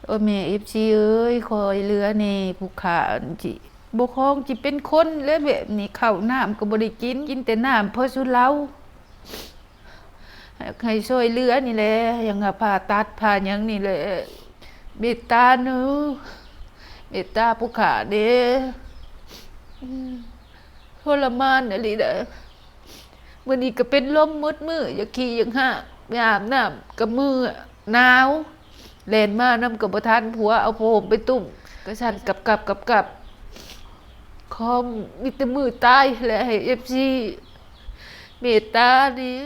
โอ้แม่เอฟซีเอ้ยคอยเรือนี่ผู้ขาจิบ่คองจิเป็นคนแล้วแบบนี้ข้าวน้ำก็บ่ได้กินกินแต่น้ำพอสุเหล้าให้ช่วยเหลือนี่แหละอย่างว่าผ่าตัดผ่าหยังนี่แหละเมตตาเนาะเมตตาผู้ขาเด้ทรมานอะลิเด้อมื้อนี้ก็เป็นลมมืดมื้ออยากขี่อยากหากไปอาบน้ำกับมือหนาวแล่นมานำกับบ่ทันผัวเอาผ้าห่มไปตุ้มก็สั่นกับคอมมีแต่มือตายแหละให้ FC เมตตานี่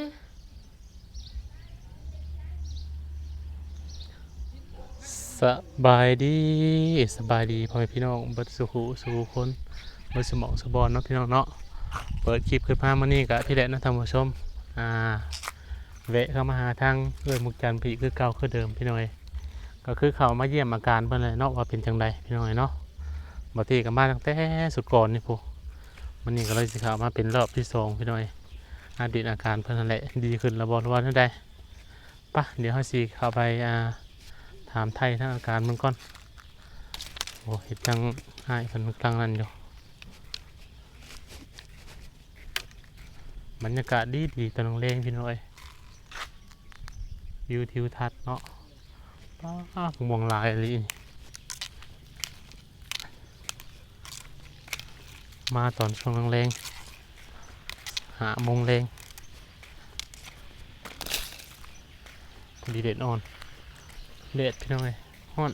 สบายดีสบายดีพ่อแม่พี่น้องเบิดสุขุสู่คนเบิดสมองสบอนเนาะพี่น้องเนาะเปิดคลิปขึ้นมามื้อนี้ก็พี่แหละนะท่านผู้ชมอ่าแวะเข้ามาหาทางเอื้อยมุกจันทร์พี่คือเก่าคือเดิมพี่น้อยก็คือเขามาเยี่ยมอาการเพิ่นเลยเนาะว่าเป็นจังไดพี่น้อยเนาะบางทีก็มาตั้งแต่สุดก่อนนี่พุมื้อนี้ก็เลยสิเข้ามาเป็นรอบที่สองพี่น้อยอัปเดตอาการเพิ่นนั่นแหละดีขึ้นแล้วบ่หรือว่าเท่าใดปะเดี๋ยวเฮาสิเข้าไปถามไทยทางอาการมึงก่อนโอ้เห็ดจังให้เพิ่นกลางนั้นอยู่บรรยากาศดีตอนน้องเลงพี่น้อยวิวทิวทัศน์เนาะป้าผมมองลายเลยมาตอนช่วงแรงหาโมงแรงดีเด็ดอ่อนเด็ดพี่น้อยฮ้อน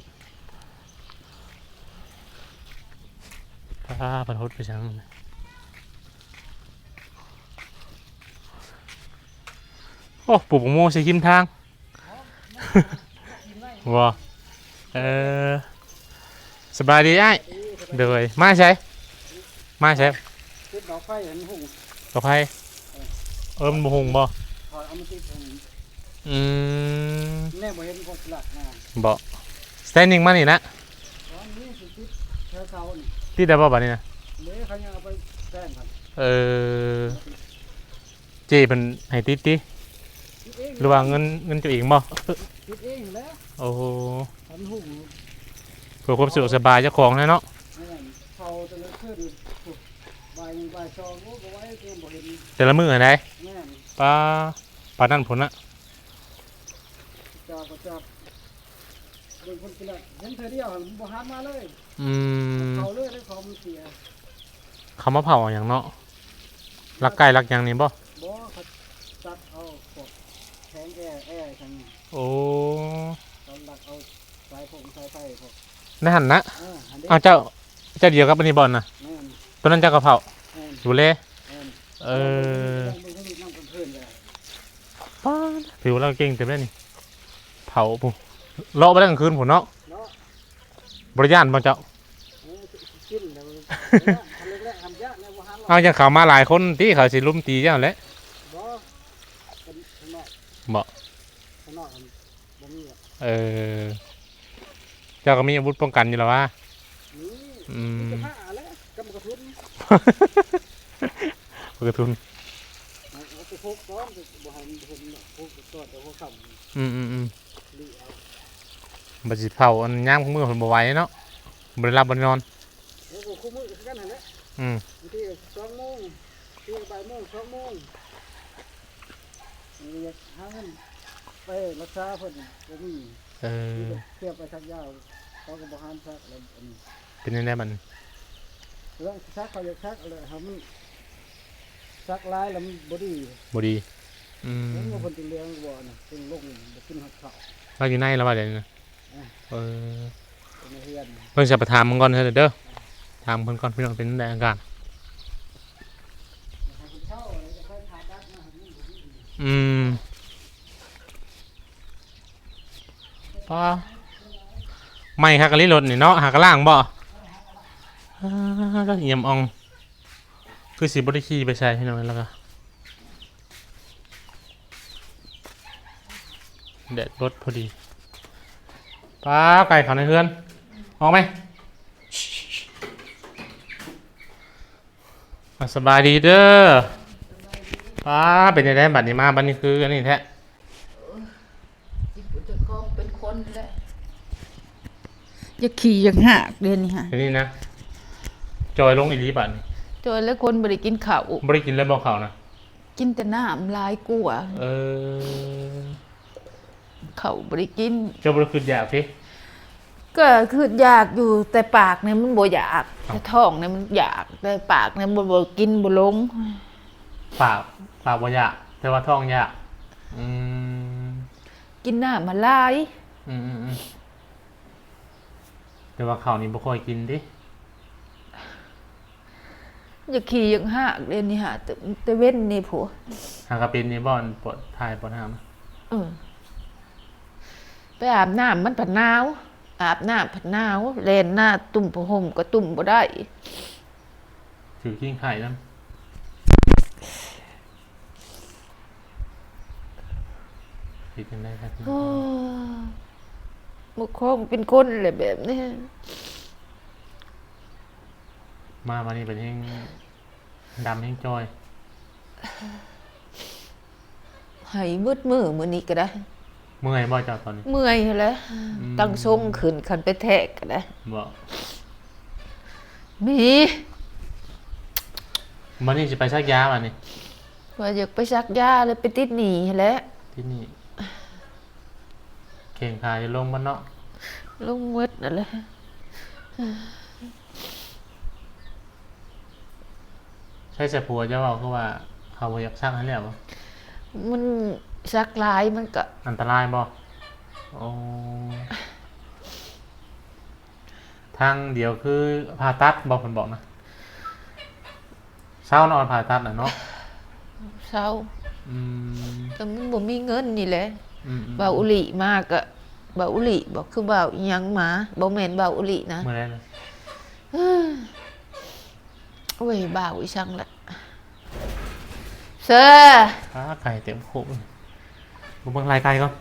ป้าประทดไปจังโอ้ปลูกโมใส่คิมทางว้าเออสบายดีไอ้เดยมาใช่มาใช่ติดดอกไฟเห็นหุ่งกระไพมันบ่หงบ่ถอยเอามาติดหุ่งอืมแน่บ่เห็นคนสลัดงาน บ่ standing มานี่นะตอนนี้สิติดแถวเขานี่ที่ได้บ่บัดนี้นะเมื่อเขายังเอาไปแจ้งกันเออเจเพิ่นให้ติดติติดเองหรือว่าเงินตัวเองบ่ติดเองแล้วโอ้โหทำหุ่งเพื่อความสะดวกสบายเจ้าของนะเนาะแม่นเขาจะเลยขึ้นบ่ายสองก็ไว้เตรียมบ่เห็นแต่ละมื้ออันใดแม่นปลาปลานั่นผลน่ะจับเป็นคนสลัดเห็นเธอเดียวบ่หันมาเลยอืมเขาเลยแล้วเขามันเสีย คำว่าเผาอย่างเนาะรักไก่รักหยังนี่บ่บ่เขาตัดเอาพวกแทงแอร์ทางนี้โอ้เขาหลักเอาสายผมสายไฟพวกนั่นหั่นนะอันนี้อ้าวเจ้าเดียวกับอันนี้บ่น่ะแม่นตัวนั้นเจ้ากระเพราแม่นอยู่เลยแม่นเออน้ำเพื่อนกัน ป้าผิวเราเก่งเต็มเลยนี่เผาปุ๊เลาะไปได้กลางคืนผมเนาะเนาะบริยานบ่เจ้ากินแล้วทำเล็กๆทำยากในวัหารเอาอย่างเขามาหลายคนตีเขาสิลุมตีเจ้าแหละบ่เป็นข้างนอกบ่ข้างนอกบ่มีอ่ะเออเจ้าก็มีอาวุธป้องกันอยู่แล้ววะนี่จะฆ่าแล้วกำกระทุนกระทุนเอาไปพกซ้อมบ่ให้เห็นพกตอดแต่หัวค่ำลีเอาบัดสิเผาอันย่างมือคนบ่ไหวเนาะบ่ได้รับบ่ได้นอนแล้วก็คู่มือกันนั่นแหละบางที2 โมงทีบ่ายโมง2 โมงนี่หาเงินไปรักษาเพิ่นบ่มีเทียบไปชักยาวเขาก็บ่หันชักแล้วอันนี้เป็นยังไงมันเรื่องชักเขาอยากชักอะไรทำชักลายแล้วมันบ่ดีบ่ดีมันบ่เพิ่นสิเลี้ยงบ่น่ะเพิ่นลงบ่กินหักข้าวเราอยู่ในแล้วว่าเดี๋ยวนี้เออเป็นเฮือนเพิ่นจะไปถามมึงก่อนเด้อถามเพิ่นก่อนพี่น้องเป็นจังไดอาการป้าไม่ฮักกะลิรถนี่เนาะหากะล่างบ่ก็เยี่ยมอ่องคือสิบ่ได้ขี่ไปใช้พี่น้องแล้วก็แดดรถพอดีป้าไก่เขาในเฮือนออกไหมสบายดีเด้อป้าเป็นยังไงบัดนี้มาบัดนี้คืออันนี้แท้จิตปุจจคองเป็นคนแหละ อย่าขี่อย่างหากเดือนนี้ฮะ ทีนี้นะจอยลงอีหลีบัดนี่ จนแล้วคนบ่ได้กินข้าว บ่ได้กินแล้วบ่ข้าวนะ กินแต่น้ำลายกลัว เออ ข้าวบ่ได้กิน เจ้าบ่ได้คิดอยากสิ ก็คืออยากอยู่แต่ปากเนี่ยมันบ่อยากแต่ท้องเนี่ยมันอยากแต่ปากเนี่ยบ่กินบ่ลง ปากบ่อยากแต่ว่าท้องอยากอืม กินน้ำมาลาย อืมแต่ว่าข้าวนี่บ่ค่อยกินดิ อย่าขี่อย่างหากเดือนนี้ฮะแต่เว้นนี่ผัว หากระเป็นนี่บ่อนปวดทายปวดหาม เออไปอาบน้ำมันผัดหนาวอาบน้ำผัดหนาวแลนหน้าตุ่มผ้าห่มก็ตุ่มบ่ได้ ถือกิ้งไข่นำคิดกันได้ครับ โอ้บ่คงเป็นคนแหละแบบนี้ มานี่เป็นแห้งดำแห้งจอย ให้มืดมือมื้อนี้ก็ได้ เมื่อยบ่เจ้าตอนนี้ เมื่อยแล้ว อืม ตั้งทรงขึ้นคันไปแทกก็ได้ บ่ มี มื้อนี้สิไปซักยาบัดนี้ ว่าอยากไปซักยาเลยไปติดหนี้หั้นแหล้ว ที่นี่เข่งขายลงบ้านเนาะ ลงมืดนั่นแหละ ใช่แต่ผัวเจ้าเว้าคือว่าเขาบ่อยากซักให้แล้วบ่ มันซักหลายมันก็ อันตรายบ่โอ้ทางเดียวคือผ่าตัดบ่เพิ่นบอกนะเช้านอนผ่าตัดน่ะเนาะ เศร้า อืม แต่มันบ่มีเงินนี่แหละ อืม บ่าวอุลิมากอะบ่าวอุลิบอกคือบ่าวอิหยังหมาบ่แม่นบ่าวอุลินะ เมื่อไรนะ โอ้ยบ่าวอีช่างละเซอ ขาไก่เต็มโคกเลยบุกเบิ่งลายไก่ก่อน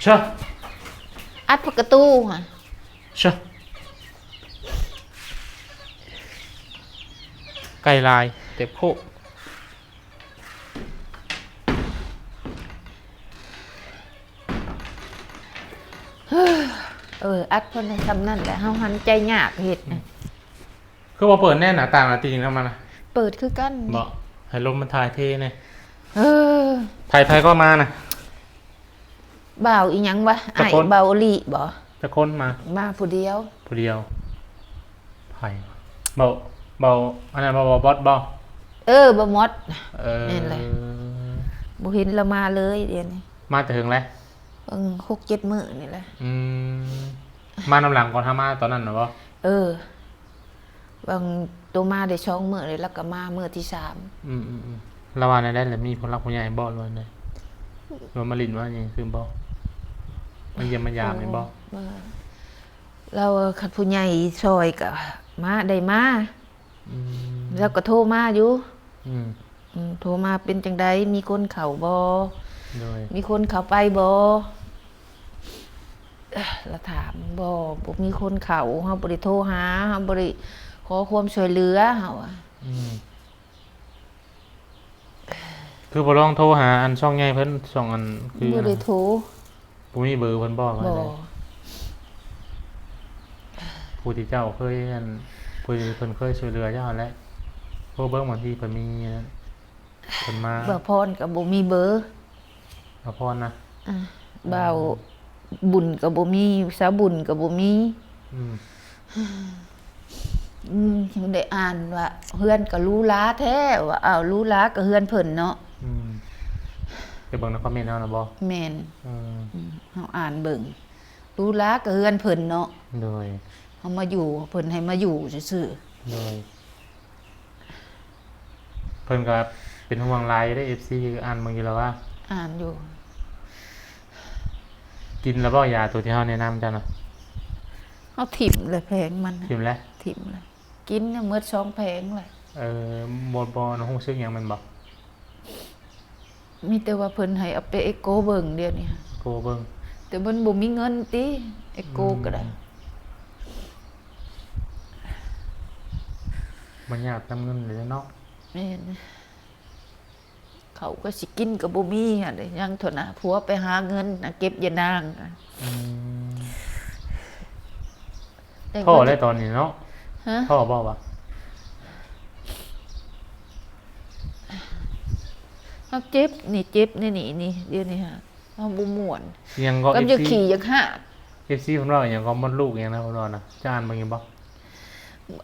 เชื่อ อัดประตูฮะ เชื่อไก่ลายเต็มโคก อัดเพิ่นให้ทำนั่นแหละเฮาหันใจยากเฮ็ดนะ คือว่าเปิดแน่หนาต่างหนาตีจริงแล้วมันนะ เปิดคือกัน บอกให้ลมมันถ่ายเทเนี่ย เออ ถ่ายก็มานะ บ่าวอีหยังวะ ตะ ไอ้ โกน บ่าวอุลิบ่ จะค้นมา มาผู้เดียว ผู้เดียวไผ่เบาอันนั้นเบาบอสเบา บ่หมด เออ นั่นแหละ บ่เห็นเรามาเลยเดี๋ยวนี้ มาจะถึงแล้ว 6-7 มื้อนี่แหละ มานำหลังก่อนทามาตอนนั้นเหรอบ่ บางตัวมาได้2มื้อเลยแล้วก็มามื้อที่3 ระหว่างนั้นได้แล้วมีผลลัพธ์ผู้ใหญ่บอสเลยเนี่ยรวมมาลินว่าอย่างคือบ่มันเยี่ยมมันยามนี่บ่ เราคันผู้ใหญ่ซอยก็มาได้มา อืม แล้วก็โทรมาอยู่ อืม โทรมาเป็นจังไดมีคนเข้าบ่ โดย มีคนเข้าไปบ่เราถามบ่มีคนเข้าเฮาบ่ได้โทรหาเฮาบ่ได้ขอความช่วยเหลือเฮาอะ คือบ่ลองโทรหาอันช่องใหญ่เพิ่นช่องอันคือ บ่ได้โทร บ่มีเบอร์เพิ่นบอกว่า บ่ ได้ผู้ที่เจ้าเคยอันผู้ที่เพิ่นเคยช่วยเหลือเจ้าหั่นแหละโทรเบิ่งบางทีเพิ่นมีอันนั้นเพิ่นมา บ่พรก็บ่มีเบอร์ ขอพรนะ บ่าวบุญก็บ่มีสาวบุญก็บ่มี อืม ยังได้อ่านว่าเฮือนก็รู้ล้าแท้ว่าอ้าวรู้ล้าก็เฮือนเพิ่นเนาะ ไปเบิ่งในคอมเมนต์เอานะบ่ แม่น อืม เฮาอ่านเบิ่งรู้ล้าก็เฮือนเพิ่นเนาะ โดย เฮามาอยู่เพิ่นให้มาอยู่ซื่อ โดยเพิ่นก็เป็นห่วงหลายได้ FC อ่านเบิ่งอยู่แล้วว่า ๆอ่านอยู่ กินแล้วบ่ยาตัวที่เฮาแนะนำจ้ะนะ เฮาถิ่มเลยแพงมัน กินแล้ว ถิ่มเลยกินเนี่ยหมด2แพงเลย บ่ฮู้สึกหยังแมันบ่ มีแต่ว่าเพิ่นให้เอาไปเอ็กโกเบิ่งเดี๋ยวนี้ โกเบิ่ง แต่มันบ่มีเงินติเอ็กโกก็ได้ มันยากนำเงินเลยเนาะ แม่นเขาก็สิกินก็บ่มีหั่นเด้ยังเท่าน่ะผัวไปหาเงินน่ะเก็บยานางอะ อืม แต่ ท่อ ว่า ได้ตอนนี้เนาะ ฮะ ท่อบ่วะ เฮาเจ็บนี่เจ็บนี่เดี๋ยวนี้ฮะเฮาบ่ม่วน ยังก็ กำจะขี่อยากหา FC เพิ่นว่าหยังก็มดลูกหยังนะเพิ่นว่านะจะอ่านบ่ยังบ่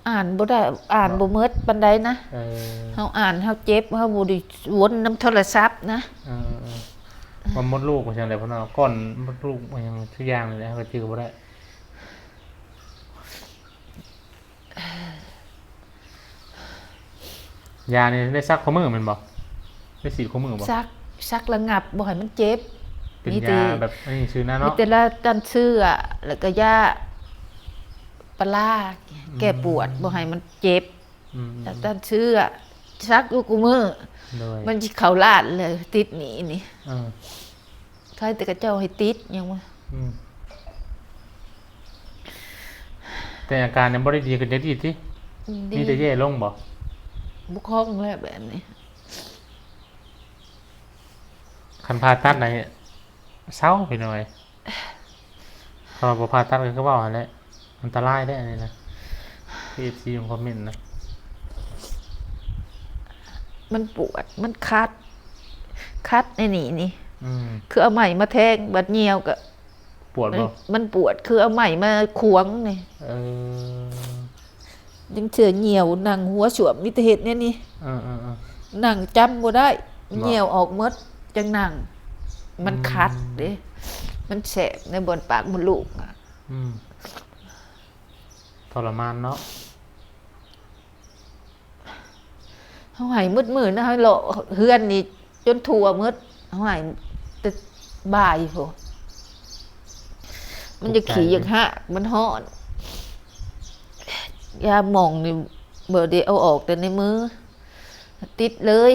อ่านบ่ได้อ่านบ่หมดปานใดนะ เออ เฮาอ่านเฮาเจ็บเฮาบ่ได้วนน้ำโทรศัพท์นะ เออมันมดลูกมันจังได๋เพิ่นว่าก้อนมดลูกมันยังทุกอย่างเลยนะก็จื้อบ่ได้ยานี่ได้ซักข้อมือแม่นบ่ได้ฉีดข้อมือบ่ ซักระงับบ่ให้มันเจ็บ เป็น มีแต่ ยาแบบอันนี้ชื่อนะ มี เนาะ แต่ละตันเสื้อแล้วก็ยาปลาร้าแก้ปวดบ่ให้มันเจ็บ อืม แล้วตันเสื้อซักอยู่กูมือ โดย มันสิเข้าลาดเลยติดหนีนี่ เออ ใครแต่กระเจ้าให้ติดยังว่า อืมแต่อาการยังบ่ได้ดีขึ้นจักทีติมีแต่แย่ลงบ่ บุคล้องแล้วแบบนี้ คันผ่าตัดไหนเศร้าไปหน่อยพอบ่ผ่าตัดก็เว้าหั่นแหละอันตรายได้อันนี้นะ KFC ของคอมเมนต์นะ มันปวดมันคัดในนี่ อืม คือเอาใหม่มาแทงบัดเหี่ยวก็ ปวดบ่ มันปวดคือเอาใหม่มาขวงนี่ เออ ยังเชื่อเหี่ยวหนังหัวสวมมีแต่เห็ดเนี่ยนี่ เออ หนังจำบ่ได้ บ่ เหี่ยวออกหมดจังหนังมันคัดเด้มันแสบในบนปากมดลูกอะ อืมทรมานเนาะ เฮาให้มืดมื้อนะเฮาเลาะเฮือนนี่จนทั่วหมดเฮาให้แต่บ่ายโพมันจะขี่อย่างหักมันฮ้อนยาหม่องนี่บ่ได้เอาออกแต่ในมือ ติดเลย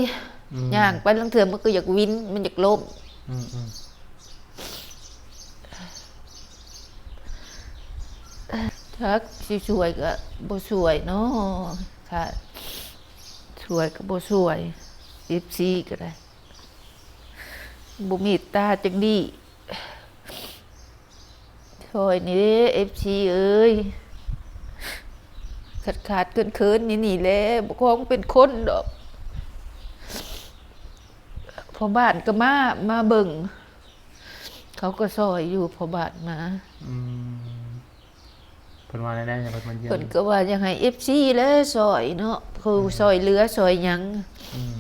อืม ย่างไปลังเทื่อมันก็อยากวินมันอยากล้ม อืม ถ้าสิช่วยก็บ่ช่วยเนาะค่ะช่วยก็บ่ช่วย14ก็ได้บ่มีตาจังดีช่วยนี่เด้ FC เอ้ยขาดเคินๆนี่แหละบ่คงเป็นคนดอกพอบ้านก็มาเบิ่งเขาก็ซอยอยู่พอบ้านมา อืมเพิ่นว่าได้ๆเพิ่นมาเยี่ย เพิ่น ม ก็ว่ายังให้ FC แหล้วซอยเนาะคือซอยเหลือซอยหยัง อืม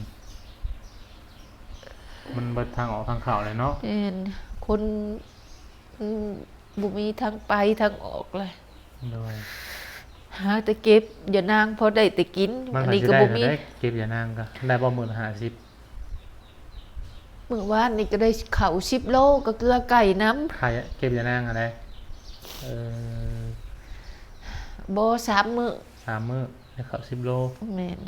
มันเบิดทางออกทางเข้าเลยเนาะ แม่นคนบ่มีทางไปทางออกเลย โดย หาแต่เก็บอย่านางพอได้แต่กิน มัน อัน ก็ นี้ สิ ก็ ได้ บ่มี ได้เก็บอย่านางก็ได้บ่มื้อละ50 มื้อวานนี่ก็ได้ข้าว10โลก็เกลือไก่น้ำ ขายเก็บอย่านางอะไรเออ บ่3มื้อ 3มื้อได้ข้าว10โล แม่น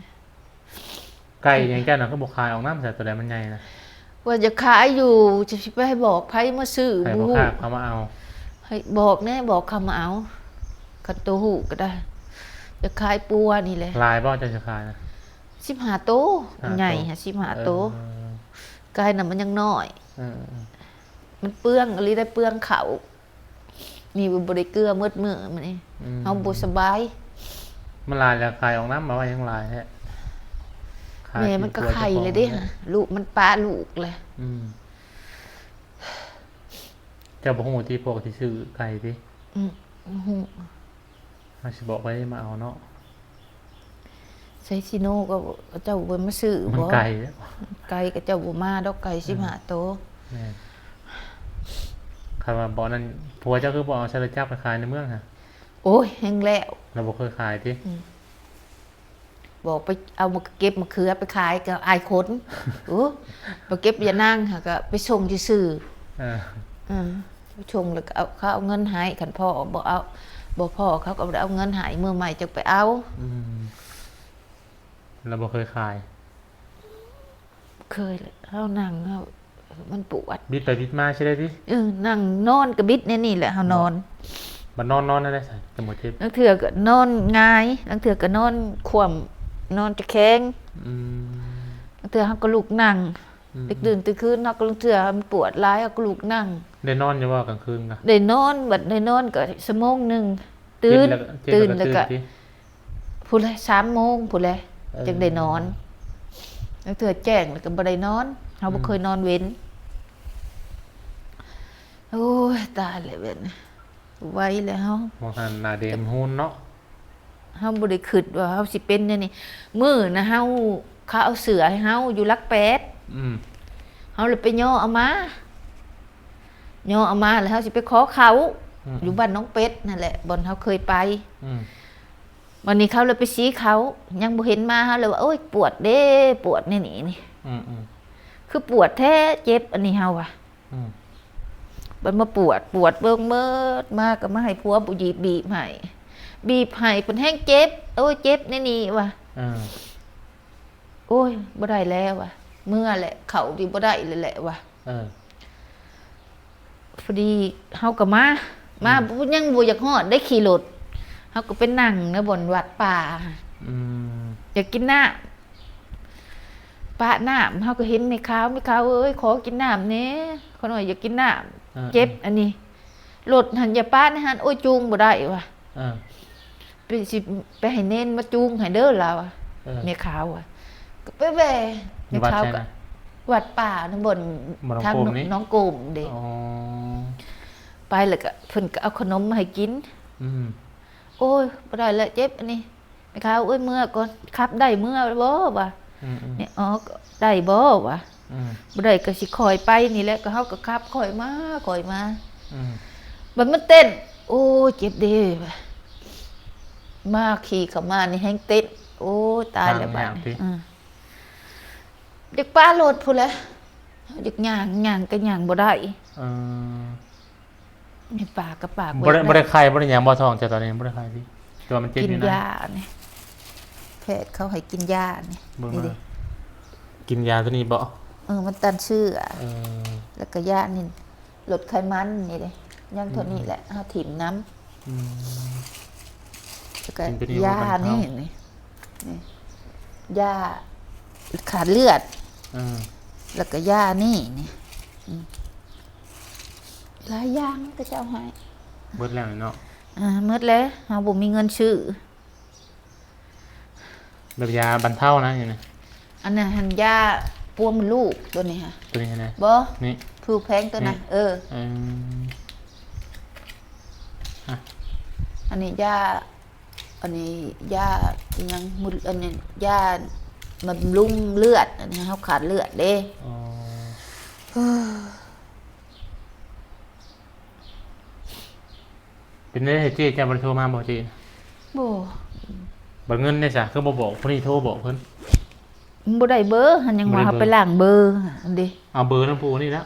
ไก่ยังแก่น่ะก็บ่ขายออกน้ำใส่ตัวใดมันใหญ่นะ ว่าจะขายอยู่จะสิไปให้บอกไผมาซื้อ ใคร บ่ บ่ ฮู้ ค้าเขามาเอา ให้บอกแน่บอกเขามาเอาคันโตฮู้ก็ได้ จะขายปัวนี่แหละ ลายบ่จะขายนะ 15โต 15 ใหญ่ โต ฮะ15โต เออ ไก่น่ะมันยังน้อย เออ มันเปลืองอะไรได้เปลืองเขานี่บ่ได้เกลือมืดมื้อมันนี่เฮาบ่สบาย มันลายแล้วขายออกน้ำมาว่ายังลายแท้ขาย แม่มันก็ กิน ไข่ ตัว เลยเด้ฮะลูกมันป้าลูกเลย อืมเจ้าบ่ฮู้ที่พวกที่ซื้อไก่ติ อือฮู้ เฮาสิบอกไว้มาเอาเนาะ ไซซิโนก็เจ้าบ่มาซื้อ มัน บ่ ไก่แล้ว ไก่ก็เจ้าบ่มาดอกไก่15โต แม่นคำว่าบ่นั้นผัวเจ้าคือบ่เอาใช้รถจักรไปขายในเมืองฮะ โอ้ยแฮงแล้ว เราบ่เคยขายติ บอกไปเอามาเก็บมะเขือไปขายก็อายคนโอ้ไปเก็บยานางค่ะก็ไปส่งซื่อ เออ ๆไปส่งแล้วก็เอาเขาเอาเงินให้คันพ่อบ่เอาบ่พ่อเขาก็เอาเงินให้มื้อใหม่จังไปเอา อืมเราบ่เคยขาย เคยเลยเฮานั่งเฮามันปวด บิดไปบิดมาใช่ได้ติ นั่งนอนกระบิดนี่แหละเฮานอน บัดนอนได้ใส่จะหมดเจ็บ ลังเทื่อก็นอนหงายลังเทื่อก็นอนคว่ำนอนตะแคง อืม ลังเทื่อเฮาก็ลุกนั่ง อืม ดึกดื่นตื่นคืนเฮาก็ลังเทื่อมันปวดหลายเฮาก็ลุกนั่ง ได้นอนอยู่ว่ากลางคืนกะ ได้นอนบัดได้นอนก็ชั่วโมงหนึง ตื่น เจ็บ ตื่น แล้ แล้ว ว ก็ ก็ ตื่น พูดเลย3 โมงพูดเลย เออ จึงได้นอนแล้วเถื่อแจ้งแล้วก็บ่ได้นอนเฮาบ่เคยนอนเว้นโอ้ยตายแล้วเว้นไว้แล้ว มองหันหน้าเดมหุ่นเนาะ เฮาบ่ได้คิดว่าเฮาสิเป็นแนวนี้มื้อนะเฮาเขาเอาเสือให้เฮาอยู่ลักแปด อืม เฮาเลยไปย่อเอามาย่อเอามาแล้วเฮาสิไปขอเขาอยู่บ้านน้องเป็ดนั่นแหละบ่อนเฮาเคยไป อืม วันนี้เขาเลยไปชี้เขายังบ่เห็นมาเฮาเลยว่าโอ้ยปวดเด้ปวดนี่นี่ อืมอืม คือปวดแท้เจ็บอันนี้เฮาว่ะ อืม มันมาปวดเบิ่งเมิดมาก็มาให้ผัวบุหยีบีบให้บีบให้เพิ่นแห้งเจ็บโอ้ยเจ็บนี่ว่ะ อ่า โอ้ยบ่ได้แล้วว่ะเมื่อแหละเขาดิบ่ได้เลยแหละว่ะ เออ พอดีเฮาก็มายังบ่อยากฮอดได้ขี่รถเฮาก็ไปนั่งในบนวัดป่า อืม อยากกินน้ำปะน้ำเฮาก็เห็นในข่าวเอ้ยขอกินน้ำแหน่ขอหน่อยอยากกินน้ำเจ็บอันนี้รถหันอย่าป้าในหันโอ้ยจูงบ่ได้ว่ะ อ่า ไปให้เน้นมาจูงให้เด้อเราอ่ะ เออ ในข่าวอ่ะก็ไปแหว่ใน วัด ข่าว ใช่ ก็ นะ วัดป่าในบน บ่น้อง ทาง โกมนี่ น้องโกมเด้ อ๋อ ไปแล้วก็เพิ่นก็เอาขนมมาให้กิน อืม โอ้ยบ่ได้แล้วเจ็บอันนี้ในข่าวเอ้ยเมื่อก่อนขับได้เมื่อบ่วะ อืมอืม เนี่ยอ๋อก็ได้บ่วะ อืม บ่ได้ก็สิคอยไปนี่แหละก็เฮาก็ขับคอยมา อืม บัดมันเต้น โอ้ยเจ็บเด้วะมาขี่เข้ามานี่แฮงเต้นโอ้ยตายแล้วบัดนี้อยากป้ารถพุ่นแหละอยากย่างก็ย่างบ่ได้ เออ ในป่าก็ป่า บ่ได้บ่ได้ไข้บ่ได้หยังบ่ท้องแต่ตอนนี้บ่ได้ไข้พี่แต่ว่ามันเจ็บ กิน อยู่นะ ยานี่แพทย์เขาให้กินยานี่ เบิ่ง นี่ มา ดิ กินยาตัวนี้บ่ มันตันเชื่อ เออ แล้วก็ยานี่ลดไขมันนี่เลยย่างเท่านี้แหละเอาถิ่มน้ำ อืม แล้วก็ กินตัวนี้ ยา ว่าบรรเทา นี่นี่ยาขาดเลือด เออ แล้วก็ยานี่หลายอย่างก็จะเอาให้ เบิดแล้วนี่เนาะ หมดแล้วเราบ่มีเงินซื้อ แบบยาบรรเทานะอย่างนี้ อันนั้นหันยาปวมลูกตัวนี้ค่ะ ตัวนี้นะ บ่ นี่ ผูแพงตัวนั้น นี่ เออ เออ อันนี้ยาอันนี้ยาอิหยังมุดอันนี้ยามันบำรุงเลือดอันนี้เขาขาดเลือดเด้ อ๋อเป็นได้เจ๊จะบ่ได้โทรมาบ่เจ๊ บ่ บ่เงินได้ซะคือบ่บอกผู้นี้โทรบอกเพิ่น บ่ได้เบอร์หันยังว่า บ่ได้ เขา เบอร์ ไปล้างเบอร์อันเด้ เอาเบอร์น้ำปูนี่แล้ว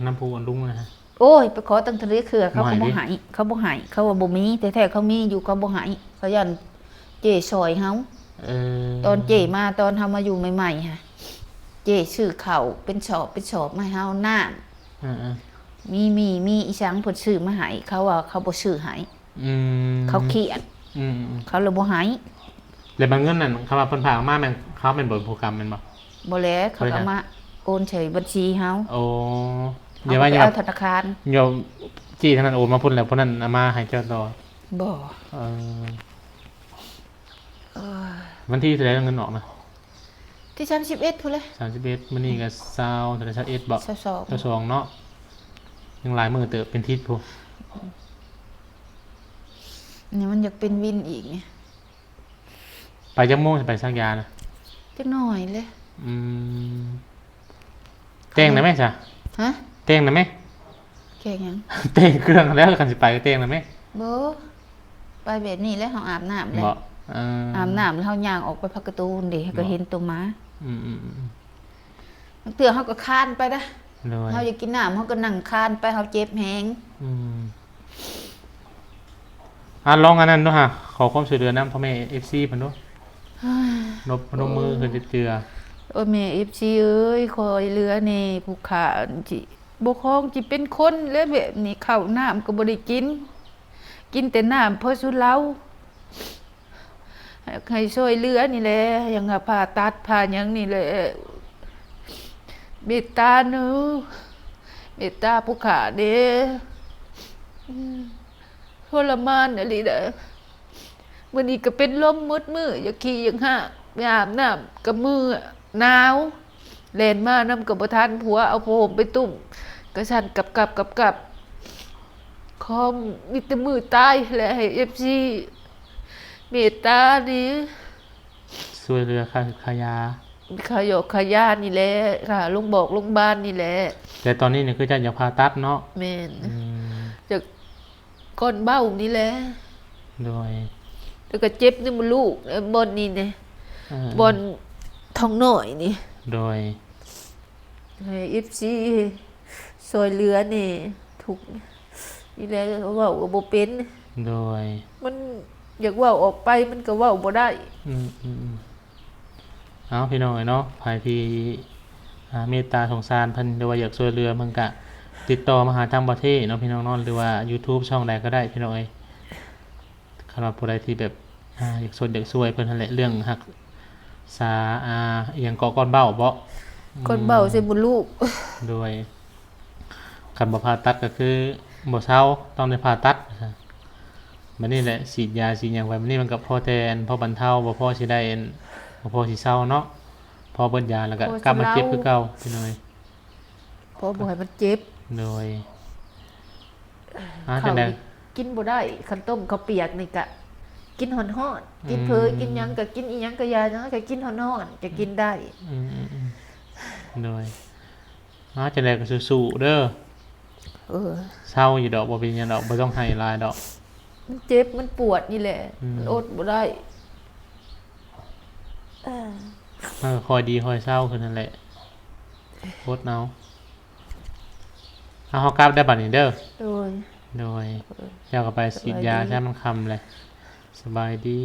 น้ำปูอันลุงนะฮะ โอ้ยไปขอตั้งทะเลเครือเขาก็ บ่ บ่ ให้ดิ ให้เขาบ่ให้เขาว่าบ่มีแต่แท้เขามีอยู่เขาบ่ให้เขายันเจ้ซอยเฮา เออ ตอนเจ้มาตอนเฮามาอยู่ใหม่ๆค่ะเจ้ซื้อข้าวเป็นชอบมาให้เฮาน้ำ เออ มีอีสังเพิ่นซื้อมาให้เขาว่าเขาบ่ซื้อให้ อืม เขาเขียน อืม เขาเลยบ่ให้ แล้วบางเงินนั่นเขาว่าเพิ่นฝากมาแม่นเขาเป็นเบอร์โปรแกรมแม่นบ่ บ่แล้วเขาก็มาโอนใส่บัญชีเฮา โอ้ เฮา อย่า ก็ ว่า ไป อย่า เอาธนาคาร อย่าจี้ทางนั้นโอนมาพุ่นแล้วพุ่นนั้นเอามาให้เจ้าต่อ บ่ เออวันที่เท่าไหร่เงินออกนะ ที่31พุ่นเลย 31มื้อนี้ก็20เท่าไหร่21บ่ 22 22เนาะยังหลายมื้อเติบเป็นทิศพุ นี่มันอยากเป็นวินอีกไง ไปจักโมงสิไปซักยานะ จักหน่อยเลย อืมเต้งได้ไหมจ๊ะ ฮะ เต้งได้ไหม แค่หยัง เต้งเครื่องแล้วกันสิไปก็เต้งได้ไหม บ่ไปแบบนี้แล้วเฮาอาบน้ำเลย บ่เออ อาบน้ำแล้วเฮาย่างออกไปพักการ์ตูนเด้ก็เห็นตัวหมา อืม บางเทื่อเฮาก็คร้านไปนะ เลย เฮาอยากกินน้ำเฮาก็นั่งคร้านไปเฮาเจ็บแฮง ลองอันนั้นด้วยฮะขอความช่วยเหลือน้ำพ่อแม่ FC เพิ่นด้วยนบพนมมือขึ้นเจือ โอ้ยแม่ FC เอ้ยคอยเหลือนี่ผู้ขาจิบ่คองจิเป็นคนแล้วแบบนี้ข้าวน้ำก็บ่ได้กิน กินแต่น้ำเพราะสุเหล้าให้ช่วยเหลือนี่แหละอย่างว่าผ่าตัดผ่าหยังนี่แหละเมตตาหนูเมตตาผู้ขาเด้ ทรมานอะไรเด้อมื้อนี้ก็เป็นลมมืดมืออยากขี่อยากหากไปอาบน้ำกับมือหนาวแล่นมานำกับบ่ทันผัวเอาผ้าห่มไปตุ้มกระสั่นกลับของมีแต่มือตายแหละให้ FC เมตตานี่ ช่วยเหลือขายา ขายอกขายานี่แหละค่ะโรงบอกโรงพยาบาลนี่แหละ แต่ตอนนี้เนี่ยคือจะอยากผ่าตัดเนาะ แม่น อืม จากก้อนเบ้านี่แหละ โดย แล้วก็เจ็บนี่มันลูกบอนนี่เนี่ย เ บอนท้องน้อยนี่ โดย ให้FC ซอยเหลือนี่ทุกข์นี่แหละเว้าก็บ่เป็น โดย มันอยากเว้าออกไปมันก็เว้าบ่ได้ เอาพี่น้องเนาะภายที่เมตตาสงสารเพิ่นหรือว่าอยากช่วยเหลือมันก็ติดต่อมาหาทางประเทศเนาะพี่น้องเนาะหรือว่า YouTube ช่องใดก็ได้พี่น้องเอ้ยสำหรับผู้ใดที่แบบอยากช่วยเพิ่นนั่นแหละเรื่องรักษาอีหยังก่อก้อนเบ้าบ่ ก้อนเบ้าใส่มดลูก โดยคันบ่ผ่าตัดก็คือบ่เซาต้องได้ผ่าตัดบัดนี้แหละฉีดยาฉีดหยังไว้บัดนี้มันก็พอแต่พอบรรเทาบ่พอสิได้บ่พอสิเซาเนาะพอเบิดยาแล้วก็ พอสิ กลับมาเจ็บ เซา คือเก่าพี่น้อย เพราะบ่ให้มันเจ็บ โดยจั ข้าว งได๋ นี่กินบ่ได้คันต้มข้าวเปียกนี่ก็กินฮ้อนๆกินเพยกินหยังก็กินอีหยังก็ยาหยังก็กินฮ้อนๆจะกินได้ อืมโดยจังได๋ก็สู้ๆเด้อ เออ เศร้าอยู่ดอกบ่เป็นหยังดอกบ่ต้องให้หลายดอก มันเจ็บมันปวดนี่แหละ มันอดบ่ได้เออ มันก็ค่อยดีค่อยเศร้าขึ้นนั่นแหละโคตรเอาเฮากลับได้บัดนี้เด้อ โดย โดยเจ้าก็ไปฉีดยาใช้มันคำเลยสบายดี